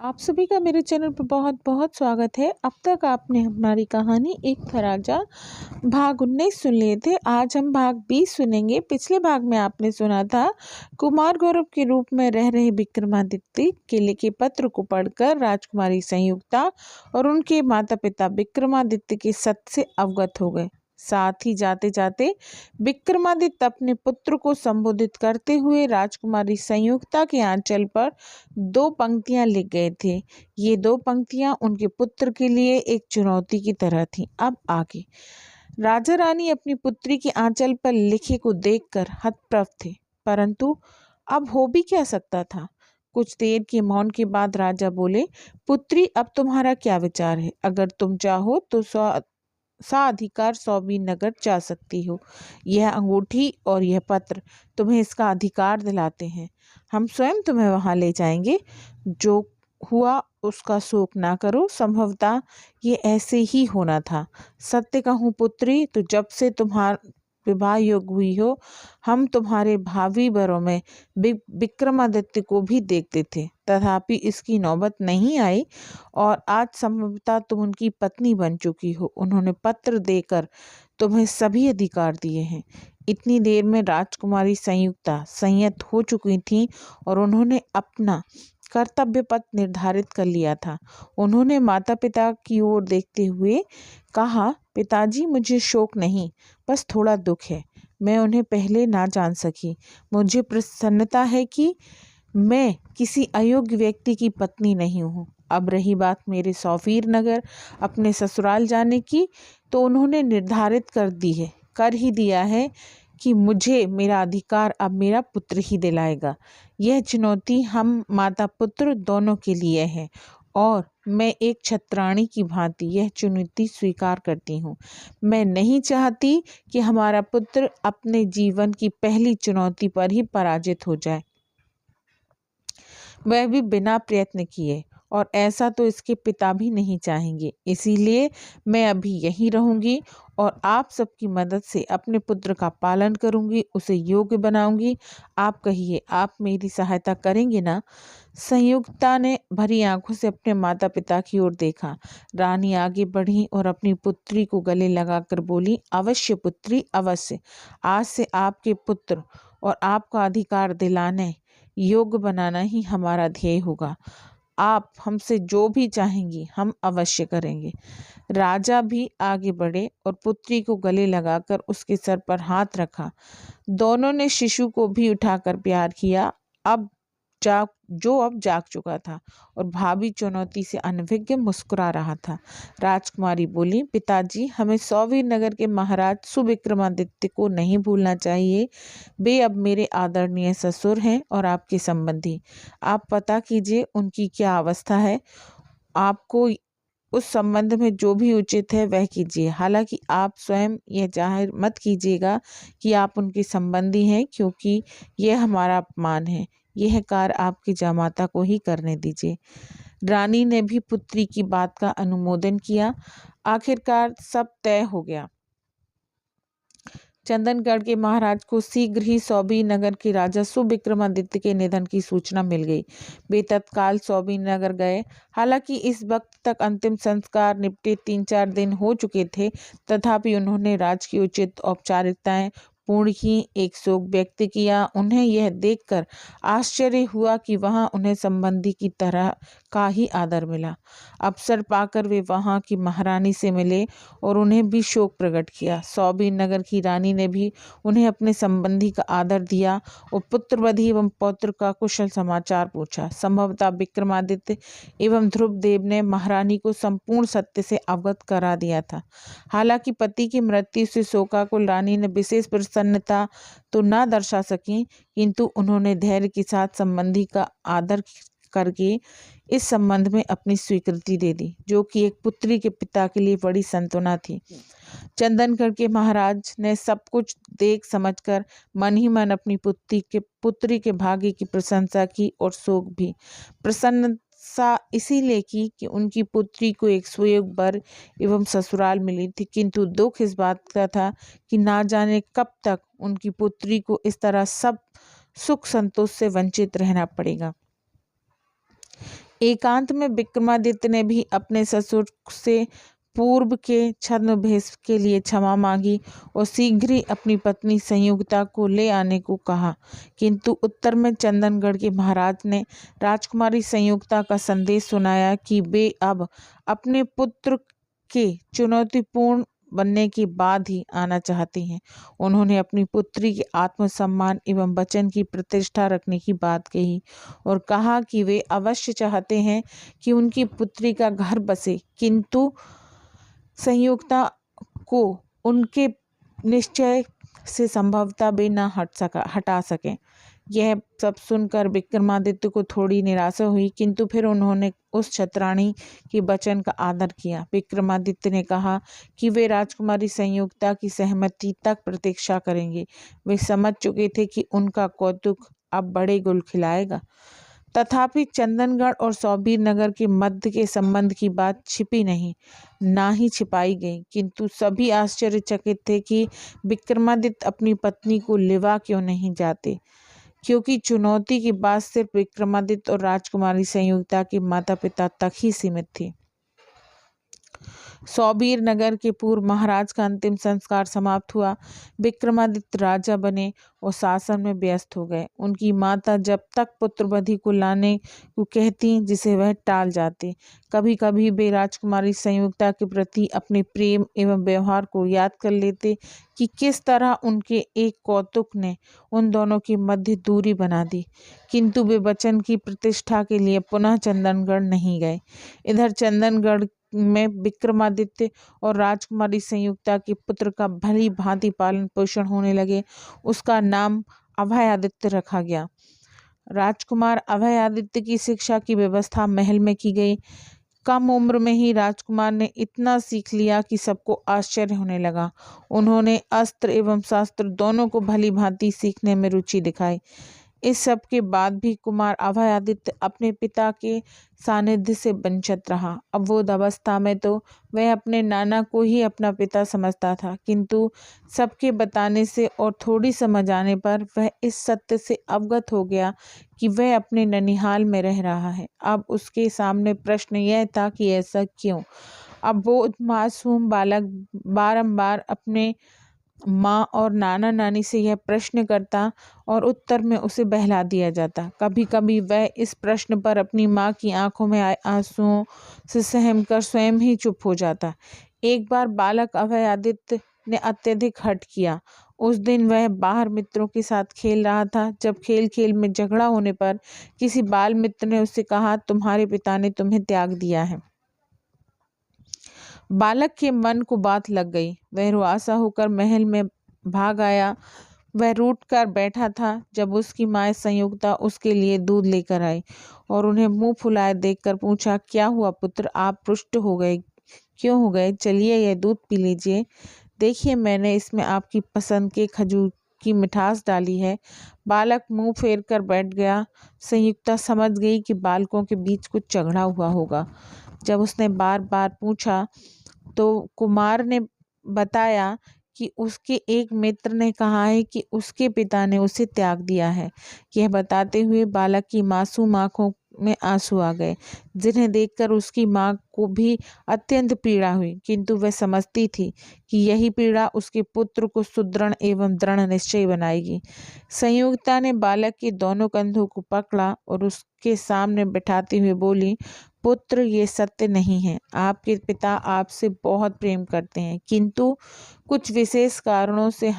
आप सभी का मेरे चैनल पर बहुत बहुत स्वागत है। अब तक आपने हमारी कहानी एक था राजा भाग 19 सुन लिए थे। आज हम भाग 20 सुनेंगे। पिछले भाग में आपने सुना था कुमार गौरव के रूप में रह रहे विक्रमादित्य के लिखे पत्र को पढ़कर राजकुमारी संयुक्ता और उनके माता पिता विक्रमादित्य के सत्य से अवगत हो गए। साथ ही जाते जाते विक्रमादित्य अपने पुत्र को संबोधित करते हुए राजकुमारी संयुक्ता के आंचल पर 2 पंक्तियां लिख गए थे। ये 2 पंक्तियां उनके पुत्र के लिए एक चुनौती की तरह थीं। अब आगे राजा रानी अपनी पुत्री के आंचल पर लिखे को देखकर हतप्रभ थे, परंतु अब हो भी क्या सकता था। कुछ देर के मौन के बाद राजा बोले, पुत्री, अब तुम्हारा क्या विचार है? अगर तुम चाहो तो साधिकार सौबी नगर जा सकती हो। यह अंगूठी और यह पत्र तुम्हें इसका अधिकार दिलाते हैं। हम स्वयं तुम्हें वहां ले जाएंगे। जो हुआ उसका शोक ना करो, संभवतः ये ऐसे ही होना था। सत्य कहूँ पुत्री, तो जब से तुम्हारा विवाह योग्य हुई हो, हम तुम्हारे भावी वरों में विक्रमादित्य को भी देखते थे, तथापि इसकी नौबत नहीं आई और आज संभवतः तुम उनकी पत्नी बन चुकी हो। उन्होंने पत्र देकर तुम्हें सभी अधिकार दिए हैं। इतनी देर में राजकुमारी संयुक्ता संयत हो चुकी थी और उन्होंने अपना कर्तव्य पथ निर्धारित कर लिया था। उन्होंने माता पिता की ओर देखते हुए कहा, पिताजी, मुझे शोक नहीं, बस थोड़ा दुख है। मैं उन्हें पहले ना जान सकी। मुझे प्रसन्नता है कि मैं किसी अयोग्य व्यक्ति की पत्नी नहीं हूँ। अब रही बात मेरे सौफीर नगर अपने ससुराल जाने की, तो उन्होंने निर्धारित कर ही दिया है कि मुझे मेरा अधिकार अब मेरा पुत्र ही दिलाएगा। यह चुनौती हम माता पुत्र दोनों के लिए है और मैं एक छत्राणी की भांति यह चुनौती स्वीकार करती हूँ। मैं नहीं चाहती कि हमारा पुत्र अपने जीवन की पहली चुनौती पर ही पराजित हो जाए, वह भी बिना प्रयत्न किए, और ऐसा तो इसके पिता भी नहीं चाहेंगे। इसीलिए मैं अभी यहीं रहूंगी और आप सबकी मदद से अपने पुत्र का पालन करूंगी, उसे योग्य बनाऊंगी। आप कहिए, आप मेरी सहायता करेंगे ना? संयुक्ता ने भरी आंखों से अपने माता पिता की ओर देखा। रानी आगे बढ़ी और अपनी पुत्री को गले लगाकर बोली, अवश्य पुत्री, अवश्य। आज से आपके पुत्र और आपका अधिकार दिलाने योग्य बनाना ही हमारा ध्येय होगा। आप हमसे जो भी चाहेंगी हम अवश्य करेंगे। राजा भी आगे बढ़े और पुत्री को गले लगाकर उसके सर पर हाथ रखा। दोनों ने शिशु को भी उठाकर प्यार किया। अब जाग चुका था और भावी चुनौती से अनभिज्ञ मुस्कुरा रहा था। राजकुमारी बोली, पिताजी, हमें सौवीर नगर के महाराज सुविक्रमादित्य को नहीं भूलना चाहिए। वे अब मेरे आदरणीय ससुर हैं और आपके संबंधी। आप पता कीजिए उनकी क्या अवस्था है। आपको उस संबंध में जो भी उचित है वह कीजिए। हालांकि आप स्वयं यह जाहिर मत कीजिएगा कि आप उनके संबंधी हैं, क्योंकि यह हमारा अपमान है। यह कार्य आपकी जामाता को ही करने दीजिए। रानी ने भी पुत्री की बात का अनुमोदन किया। आखिरकार सब तय हो गया। चंदनगढ़ के महाराज को शीघ्र ही सौबी नगर के राजा सुविक्रमादित्य के निधन की सूचना मिल गई। वे तत्काल सौबी नगर गए। हालांकि इस वक्त तक अंतिम संस्कार निपटे 3-4 दिन हो चुके थे, तथापि उन्होंने राज की उचित औपचारिकताएं पूर्ण की, एक शोक व्यक्त किया। उन्हें यह देखकर आश्चर्य हुआ कि वहां उन्हें संबंधी की तरह का ही आदर मिला। अवसर पाकर वे वहां की महारानी से मिले और उन्हें भी शोक प्रकट किया। सौबी नगर की रानी ने भी उन्हें अपने संबंधी का आदर दिया और पुत्रवधि एवं पौत्र का कुशल समाचार पूछा। संभवतः विक्रमादित्य एवं ध्रुवदेव ने महारानी को संपूर्ण सत्य से अवगत करा दिया था। हालांकि पति की मृत्यु से शोकाकुल रानी ने विशेष प्रसन्नता तो न दर्शा सकी, किंतु उन्होंने धैर्य के साथ संबंधी का आदर करके इस संबंध में अपनी स्वीकृति दे दी, जो कि एक पुत्री के पिता के लिए बड़ी सांत्वना थी। चंदनगढ़ के महाराज ने सब कुछ देख समझकर मन ही मन अपनी पुत्री के भाग्य की प्रशंसा की और शोक भी। प्रसन्नता इसीलिए की कि उनकी पुत्री को एक सुयोग्य वर एवं ससुराल मिली थी, किंतु दुख इस बात का था कि ना जाने कब तक उनकी पुत्री को इस तरह सब सुख संतोष से वंचित रहना पड़ेगा। एकांत में विक्रमादित्य ने भी अपने ससुर से पूर्व के छद्मवेश के लिए क्षमा मांगी और शीघ्र ही अपनी पत्नी संयुक्ता को ले आने को कहा, किंतु उत्तर में चंदनगढ़ के महाराज ने राजकुमारी संयुक्ता का संदेश सुनाया कि वे अब अपने पुत्र के चुनौतीपूर्ण बनने के बाद ही आना चाहती हैं। उन्होंने अपनी पुत्री के आत्मसम्मान एवं वचन की प्रतिष्ठा रखने की बात कही और कहा कि वे अवश्य चाहते हैं कि उनकी पुत्री का घर बसे, किंतु संयुक्ता को उनके निश्चय से संभवतः वे न हटा सकें। यह सब सुनकर विक्रमादित्य को थोड़ी निराशा हुई, किंतु फिर उन्होंने उस छत्राणी के वचन का आदर किया। विक्रमादित्य ने कहा कि वे राजकुमारी संयुक्ता की सहमति तक प्रतीक्षा करेंगे। वे समझ चुके थे कि उनका कौतुक अब बड़े गुल खिलाएगा। तथापि चंदनगढ़ और सौबीर नगर के मध्य के संबंध की बात छिपी नहीं, ना ही छिपाई गई, किंतु सभी आश्चर्यचकित थे कि विक्रमादित्य अपनी पत्नी को लिवा क्यों नहीं जाते, क्योंकि चुनौती की बात सिर्फ विक्रमादित्य और राजकुमारी संयुक्ता के माता पिता तक ही सीमित थी। सौबीर नगर के पूर्व महाराज का अंतिम संस्कार समाप्त हुआ। विक्रमादित्य राजा बने और शासन में व्यस्त हो गए। उनकी माता जब तक पुत्रवधि को लाने को कहती, जिसे वह टाल जाते। कभी कभी वे राजकुमारी संयुक्ता के प्रति अपने प्रेम एवं व्यवहार को याद कर लेते कि किस तरह उनके एक कौतुक ने उन दोनों के मध्य दूरी बना दी, किंतु वे वचन की प्रतिष्ठा के लिए पुनः चंदनगढ़ नहीं गए। इधर चंदनगढ़ में विक्रमादित्य और राजकुमारी संयुक्ता के पुत्र का भली भांति पालन पोषण होने लगे। उसका नाम अभयादित्य रखा गया। राजकुमार अभयादित्य की शिक्षा की व्यवस्था महल में की गई। कम उम्र में ही राजकुमार ने इतना सीख लिया कि सबको आश्चर्य होने लगा। उन्होंने अस्त्र एवं शास्त्र दोनों को भली भांति सीखने में रुचि दिखाई। इस सब के बाद भी कुमार अभयादित्य अपने पिता के सानिध्य से वंचित रहा। अबोध अवस्था में तो वह अपने नाना को ही अपना पिता समझता था, किंतु सबके बताने से और थोड़ी समझ आने पर वह इस सत्य से अवगत हो गया कि वह अपने ननिहाल में रह रहा है। अब उसके सामने प्रश्न यह था कि ऐसा क्यों। अब वो मासूम बालक बारंबार अपने माँ और नाना नानी से यह प्रश्न करता और उत्तर में उसे बहला दिया जाता। कभी कभी वह इस प्रश्न पर अपनी माँ की आंखों में आए आंसुओं से सहम कर स्वयं ही चुप हो जाता। एक बार बालक अभयादित्य ने अत्यधिक हठ किया। उस दिन वह बाहर मित्रों के साथ खेल रहा था। जब खेल खेल में झगड़ा होने पर किसी बाल मित्र ने उससे कहा, तुम्हारे पिता ने तुम्हें त्याग दिया है। बालक के मन को बात लग गई। वह रुआसा होकर महल में भाग आया। वह रूठ कर बैठा था जब उसकी माँ संयुक्ता उसके लिए दूध लेकर आई और उन्हें मुंह फुलाए देखकर पूछा, क्या हुआ पुत्र, आप रुष्ट हो गए, क्यों हो गए? चलिए यह दूध पी लीजिए। देखिए मैंने इसमें आपकी पसंद के खजूर की मिठास डाली है। बालक मुंह फेर कर बैठ गया। संयुक्ता समझ गई कि बालकों के बीच कुछ झगड़ा हुआ होगा। जब उसने बार बार पूछा तो कुमार ने बताया कि उसके एक मित्र ने कहा है कि उसके पिता ने उसे त्याग दिया है। यह बताते हुए बालक की मासूम आंखों में आंसू आ गए, जिन्हें देखकर उसकी माँ को भी अत्यंत पीड़ा हुई, किंतु वह समझती थी कि यही पीड़ा उसके पुत्र को सुदृढ़ एवं दृढ़ निश्चय बनाएगी। संयुक्ता ने बालक के दोनों कंधों को पकड़ा और उसके सामने बैठाते हुए बोली, पुत्र, ये सत्य नहीं है। आपके पिता आपसे बहुत प्रेम करते हैं, किंतु कुछ विशेष कारणों से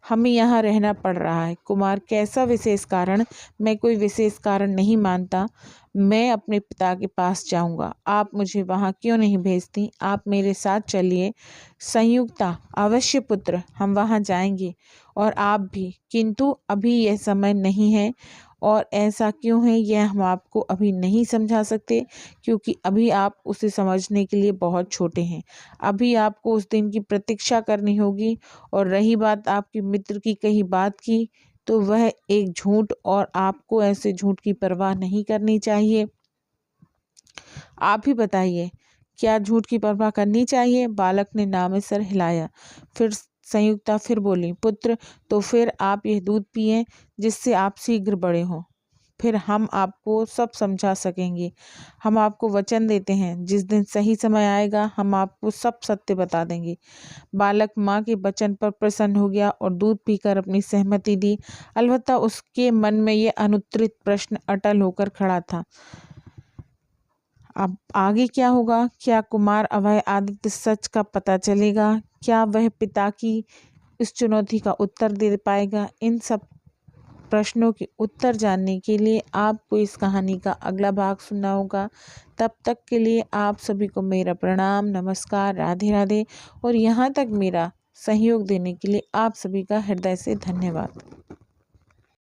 हमें यहाँ रहना पड़ रहा है। कुमार, कैसा विशेष कारण? मैं कोई विशेष कारण नहीं मानता। मैं अपने पिता के पास जाऊंगा। आप मुझे वहाँ क्यों नहीं भेजती? आप मेरे साथ चलिए। संयुक्ता, अवश्य पुत्र, हम वहाँ जाएंगे और आप भी, किंतु अभी यह समय नहीं है। और ऐसा क्यों है यह हम आपको अभी नहीं समझा सकते, क्योंकि अभी आप उसे समझने के लिए बहुत छोटे हैं। अभी आपको उस दिन की प्रतीक्षा करनी होगी। और रही बात आपके मित्र की कही बात की, तो वह एक झूठ, और आपको ऐसे झूठ की परवाह नहीं करनी चाहिए। आप ही बताइए, क्या झूठ की परवाह करनी चाहिए? बालक ने नाम सर हिलाया। फिर संयुक्ता फिर बोली, पुत्र, तो फिर आप यह दूध पिए जिससे आप शीघ्र बड़े हों। फिर हम आपको सब समझा सकेंगे। हम आपको वचन देते हैं, जिस दिन सही समय आएगा हम आपको सब सत्य बता देंगे। बालक माँ के वचन पर प्रसन्न हो गया और दूध पीकर अपनी सहमति दी। अलबत्ता उसके मन में ये अनुत्तरित प्रश्न अटल होकर खड़ा था। अब आगे क्या होगा? क्या कुमार अभय आदित्य सच का पता चलेगा? क्या वह पिता की इस चुनौती का उत्तर दे पाएगा? इन सब प्रश्नों के उत्तर जानने के लिए आपको इस कहानी का अगला भाग सुनना होगा। तब तक के लिए आप सभी को मेरा प्रणाम, नमस्कार, राधे राधे और यहाँ तक मेरा सहयोग देने के लिए आप सभी का हृदय से धन्यवाद।